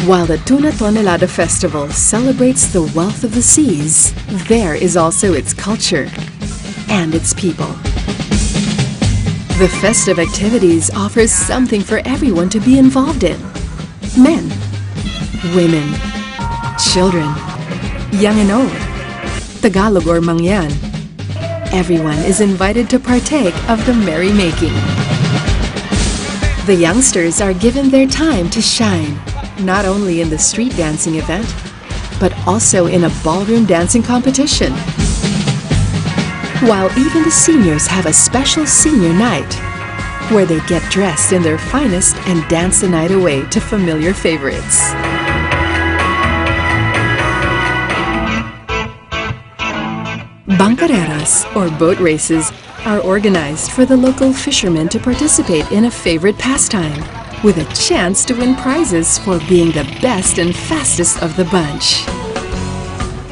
While the Tuna Tonelada Festival celebrates the wealth of the seas, there is also its culture and its people. The festive activities offers something for everyone to be involved in. Men, women, children, young and old, Tagalog or Mangyan. Everyone is invited to partake of the merrymaking. The youngsters are given their time to shine, not only in the street dancing event, but also in a ballroom dancing competition. While even the seniors have a special senior night, where they get dressed in their finest and dance the night away to familiar favorites. Bancareras, or boat races, are organized for the local fishermen to participate in a favorite pastime, with a chance to win prizes for being the best and fastest of the bunch.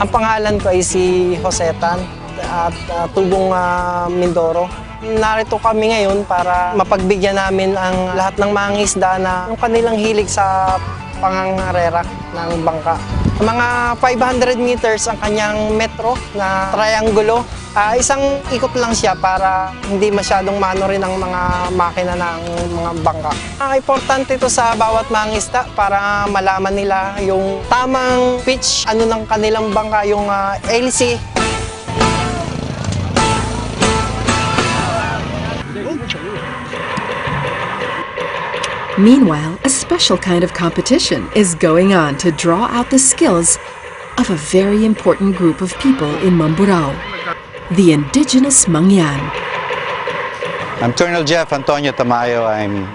Ang pangalan ko ay si Josetan at tubong Mindoro. Narito kami ngayon para mapagbigyan namin ang lahat ng mga isda na yung kanilang hilig sa pangangarera ng bangka. Mga 500 meters ang kanyang metro na triangulo. Isang ikot lang siya para hindi masyadong mano rin ang mga makina ng mga bangka. Importante ito sa bawat mangisda para malaman nila yung tamang pitch ng kanilang bangka, yung LC. Meanwhile, a special kind of competition is going on to draw out the skills of a very important group of people in Mamburao, the indigenous Mangyan. I'm Colonel Jeff Antonio Tamayo. I'm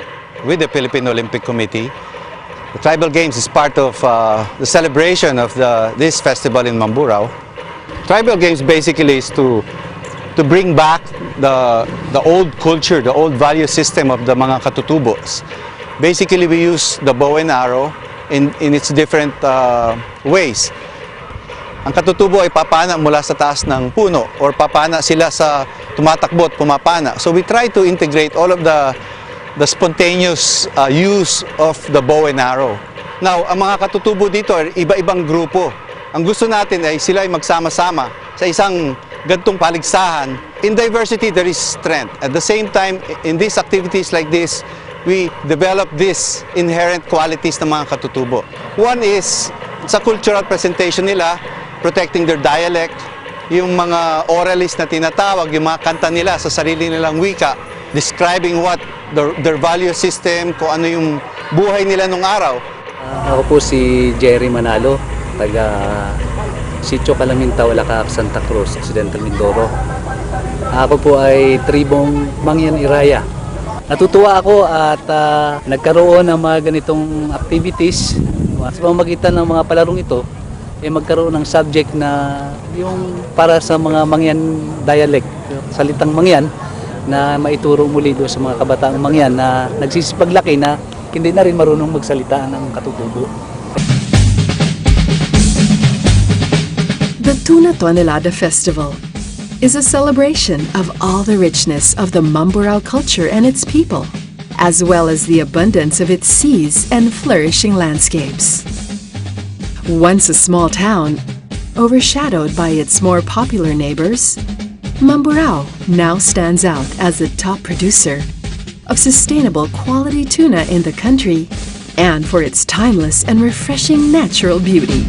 with the Philippine Olympic Committee. The Tribal Games is part of the celebration of this festival in Mamburao. Tribal Games basically is to bring back the old culture, the old value system of the mga katutubos. Basically, we use the bow and arrow in its different ways. Ang katutubo ay papana mula sa taas ng puno or papana sila sa tumatakbo at pumapana. So we try to integrate all of the spontaneous use of the bow and arrow. Now, ang mga katutubo dito ay iba-ibang grupo. Ang gusto natin ay sila ay magsama-sama sa isang gantong paligsahan. In diversity, there is strength. At the same time, in these activities like this, we develop these inherent qualities ng mga katutubo. One is, sa cultural presentation nila, protecting their dialect, yung mga oralist na tinatawag, yung mga kanta nila sa sarili nilang wika, describing what their value system, kung ano yung buhay nila nung araw. Ako po si Jerry Manalo, taga Sitio Calaminta, Walacac, Santa Cruz, Occidental Mindoro. Ako po ay tribong Mangyan Iraya. Natutuwa ako at nagkaroon ng mga ganitong activities sa pamamagitan ng mga palarong ito, magkaroon ng subject na yung para sa mga Mangyan dialect, salitang Mangyan, na maituro muli doon sa mga kabataang Mangyan na nagsisipaglaki na hindi na rin marunong magsalita ng katutubo. The Tuna Tonelada Festival is a celebration of all the richness of the Mamburao culture and its people, as well as the abundance of its seas and flourishing landscapes. Once a small town, overshadowed by its more popular neighbors, Mamburao now stands out as the top producer of sustainable quality tuna in the country and for its timeless and refreshing natural beauty.